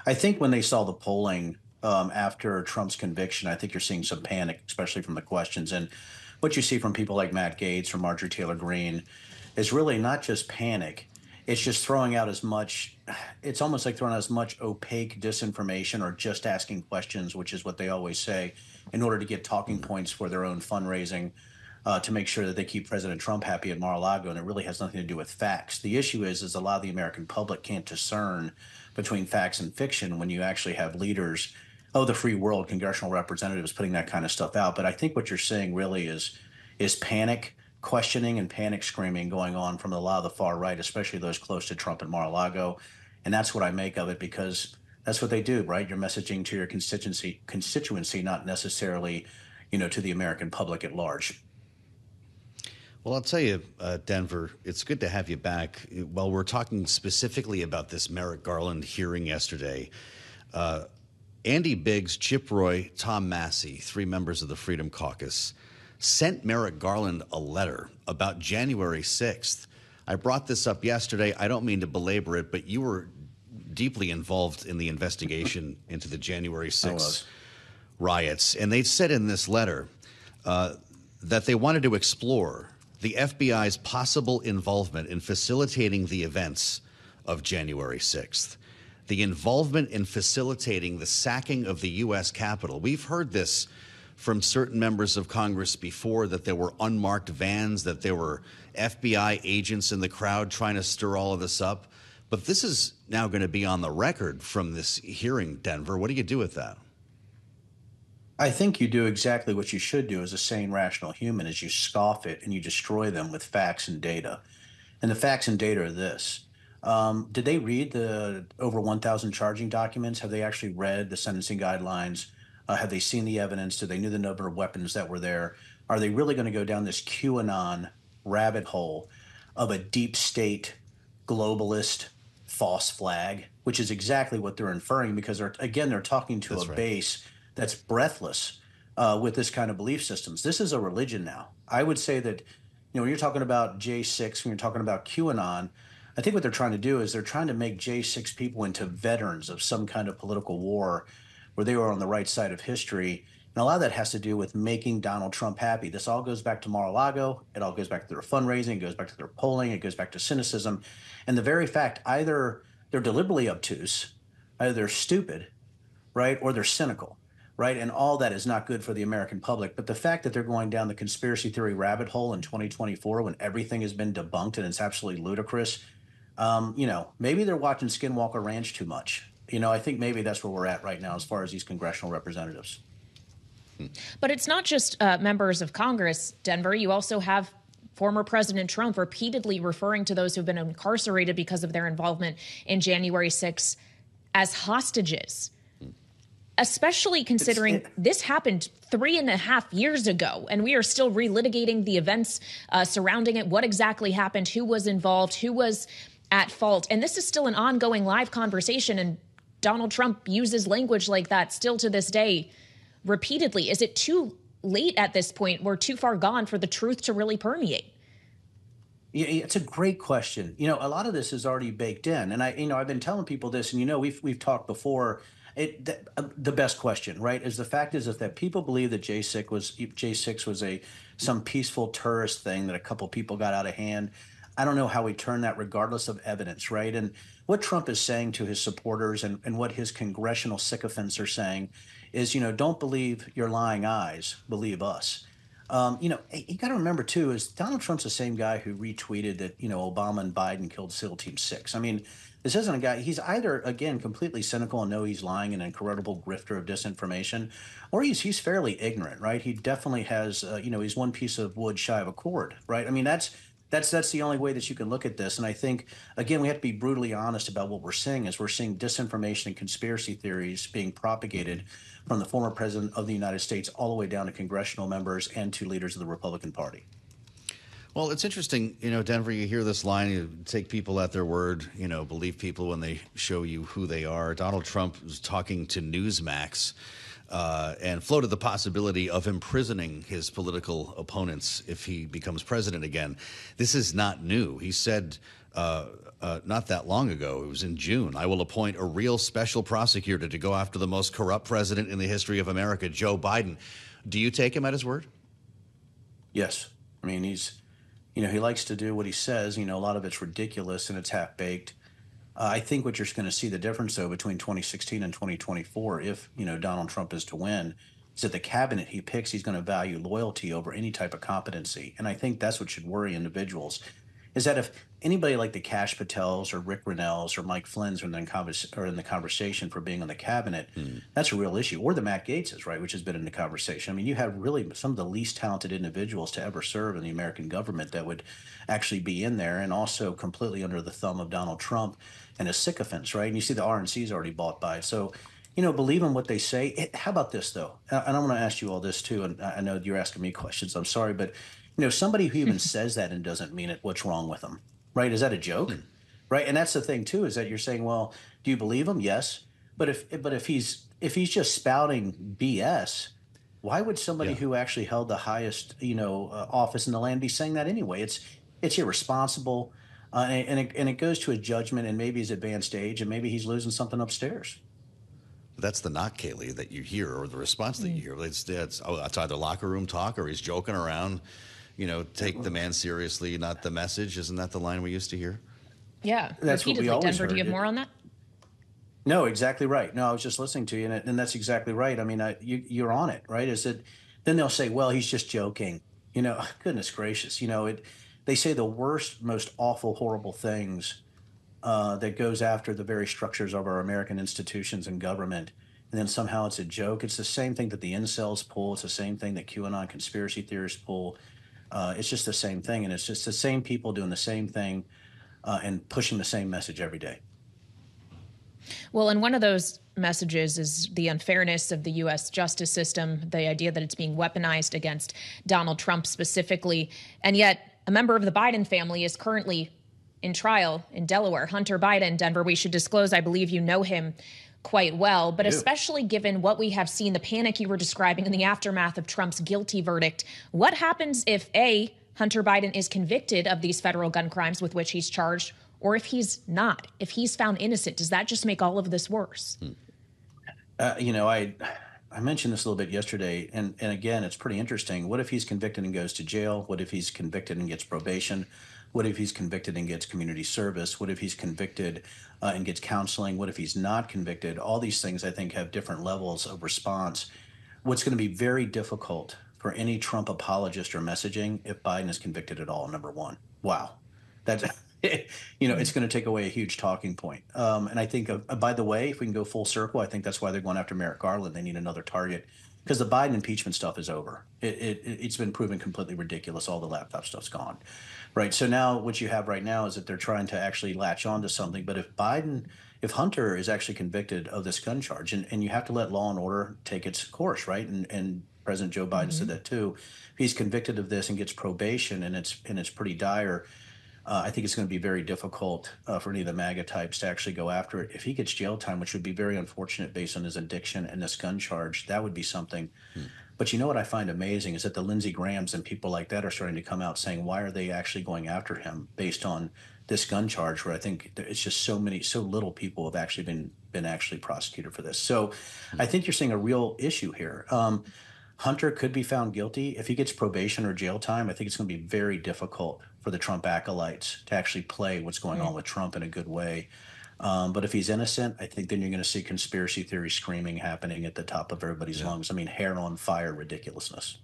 I think when they saw the polling after Trump's conviction, I think you're seeing some panic, especially from the questions. And what you see from people like Matt Gaetz or Marjorie Taylor Greene is really not just panic. It's just throwing out as much, it's almost like throwing out as much opaque disinformation or just asking questions, which is what they always say, in order to get talking points for their own fundraising to make sure that they keep President Trump happy at Mar-a-Lago, and it really has nothing to do with facts. The issue is a lot of the American public can't discern between facts and fiction when you actually have leaders, oh, the free world, congressional representatives putting that kind of stuff out. But I think what you're seeing really is panic questioning and panic screaming going on from a lot of the far right, especially those close to Trump and Mar-a-Lago. And that's what I make of it because that's what they do, right? You're messaging to your constituency, not necessarily, to the American public at large. Well, I'll tell you, Denver, it's good to have you back. While we're talking specifically about this Merrick Garland hearing yesterday, Andy Biggs, Chip Roy, Tom Massey, three members of the Freedom Caucus, sent Merrick Garland a letter about January 6th. I brought this up yesterday. I don't mean to belabor it, but you were deeply involved in the investigation into the January 6th riots. And they said in this letter that they wanted to explore the FBI's possible involvement in facilitating the events of January 6th, the involvement in facilitating the sacking of the U.S. Capitol. We've heard this from certain members of Congress before, that there were unmarked vans, that there were FBI agents in the crowd trying to stir all of this up. But this is now going to be on the record from this hearing, Denver. What do you do with that? I think you do exactly what you should do as a sane, rational human, is you scoff it and you destroy them with facts and data. And the facts and data are this. Did they read the over 1,000 charging documents? Have they actually read the sentencing guidelines? Have they seen the evidence? Do they know the number of weapons that were there? Are they really going to go down this QAnon rabbit hole of a deep state globalist false flag, which is exactly what they're inferring, because they're talking to That's a right. base that's breathless with this kind of belief systems. This is a religion now. I would say that, when you're talking about J6, when you're talking about QAnon, I think what they're trying to do is they're trying to make J6 people into veterans of some kind of political war where they were on the right side of history. And a lot of that has to do with making Donald Trump happy. This all goes back to Mar-a-Lago. It all goes back to their fundraising. It goes back to their polling. It goes back to cynicism. And the very fact, either they're deliberately obtuse, either they're stupid, right, or they're cynical, right? And all that is not good for the American public. But the fact that they're going down the conspiracy theory rabbit hole in 2024 when everything has been debunked and it's absolutely ludicrous, maybe they're watching Skinwalker Ranch too much. I think maybe that's where we're at right now as far as these congressional representatives. But it's not just members of Congress, Denver. You also have former President Trump repeatedly referring to those who've been incarcerated because of their involvement in January 6th as hostages, especially considering this happened 3.5 years ago, and we are still relitigating the events surrounding it. What exactly happened? Who was involved? Who was at fault? And this is still an ongoing live conversation, and Donald Trump uses language like that still to this day repeatedly. Is it too late at this point? We're too far gone for the truth to really permeate? Yeah, it's a great question. A lot of this is already baked in, and I've been telling people this, and we've talked before. The best question, right, is the fact is that people believe that J6 was some peaceful tourist thing that a couple people got out of hand. I don't know how we turn that regardless of evidence, right? And what Trump is saying to his supporters and what his congressional sycophants are saying is, don't believe your lying eyes, believe us. You got to remember, too, is Donald Trump's the same guy who retweeted that, Obama and Biden killed SEAL Team 6. I mean, this isn't a guy, he's either, again, completely cynical and know he's lying, an incorrigible grifter of disinformation, or he's fairly ignorant, right? He definitely has, he's one piece of wood shy of a cord, right? I mean, that's the only way that you can look at this. And I think, again, we have to be brutally honest about what we're seeing. Is we're seeing disinformation and conspiracy theories being propagated from the former president of the United States all the way down to congressional members and to leaders of the Republican Party. Well, it's interesting, Denver, you hear this line, you take people at their word, believe people when they show you who they are. Donald Trump was talking to Newsmax and floated the possibility of imprisoning his political opponents if he becomes president again. This is not new. He said not that long ago, it was in June, I will appoint a real special prosecutor to go after the most corrupt president in the history of America, Joe Biden. Do you take him at his word? Yes. I mean, he likes to do what he says. A lot of it's ridiculous and it's half baked. I think what you're going to see the difference, though, between 2016 and 2024, if, Donald Trump is to win, is that the cabinet he picks, he's going to value loyalty over any type of competency. And I think that's what should worry individuals, is that if anybody like the Kash Patels or Rick Rennells or Mike Flynn's are in the conversation for being on the cabinet, that's a real issue. Or the Matt Gaetzes, right, which has been in the conversation. I mean, you have really some of the least talented individuals to ever serve in the American government that would actually be in there, and also completely under the thumb of Donald Trump and his sycophants, right? And you see the RNC's already bought by it. So, believe in what they say. How about this, though? And I'm going to ask you all this, too. And I know you're asking me questions. I'm sorry. But, somebody who even says that and doesn't mean it, what's wrong with them, right? Is that a joke? Right? And that's the thing, too, is that you're saying, well, do you believe him? Yes. But if he's just spouting BS, why would somebody who actually held the highest, office in the land be saying that anyway? It's irresponsible. And it goes to a judgment and maybe his advanced age, and maybe he's losing something upstairs. That's the knock, Kailey, that you hear, or the response that you hear. It's either locker room talk or he's joking around. Take the man seriously, not the message. Isn't that the line we used to hear? Yeah, that's repeatedly. What we always Denver, heard. Do you have more on that? No, exactly right. No, I was just listening to you, and that's exactly right. I mean, you're on it, right? Is it? Then they'll say, well, he's just joking. Goodness gracious. They say the worst, most awful, horrible things that goes after the very structures of our American institutions and government. And then somehow it's a joke. It's the same thing that the incels pull. It's the same thing that QAnon conspiracy theorists pull. It's just the same thing. And it's just the same people doing the same thing and pushing the same message every day. Well, and one of those messages is the unfairness of the U.S. justice system, the idea that it's being weaponized against Donald Trump specifically. And yet a member of the Biden family is currently in trial in Delaware. Hunter Biden, Denver, we should disclose, I believe you know him quite well, but especially given what we have seen, the panic you were describing in the aftermath of Trump's guilty verdict, what happens if A, Hunter Biden is convicted of these federal gun crimes with which he's charged, or if he's not, if he's found innocent? Does that just make all of this worse? I mentioned this a little bit yesterday, and again, it's pretty interesting. What if he's convicted and goes to jail? What if he's convicted and gets probation? What if he's convicted and gets community service? What if he's convicted and gets counseling? What if he's not convicted? All these things, I think, have different levels of response. What's going to be very difficult for any Trump apologist or messaging if Biden is convicted at all, number one. Wow. That's, it's going to take away a huge talking point. And I think, by the way, if we can go full circle, I think that's why they're going after Merrick Garland. They need another target because the Biden impeachment stuff is over. It's been proven completely ridiculous. All the laptop stuff's gone. Right. So now what you have right now is that they're trying to actually latch on to something. But if Hunter is actually convicted of this gun charge, and you have to let law and order take its course, right? And President Joe Biden said that too. If he's convicted of this and gets probation and it's pretty dire, I think it's going to be very difficult for any of the MAGA types to actually go after it. If he gets jail time, which would be very unfortunate based on his addiction and this gun charge, that would be something. But you know what I find amazing is that the Lindsey Grahams and people like that are starting to come out saying, why are they actually going after him based on this gun charge, where I think it's just so little people have actually been actually prosecuted for this. So I think you're seeing a real issue here. Hunter could be found guilty. If he gets probation or jail time, I think it's going to be very difficult for the Trump acolytes to actually play what's going on with Trump in a good way. But if he's innocent, I think then you're going to see conspiracy theory screaming happening at the top of everybody's lungs. I mean, hair on fire ridiculousness.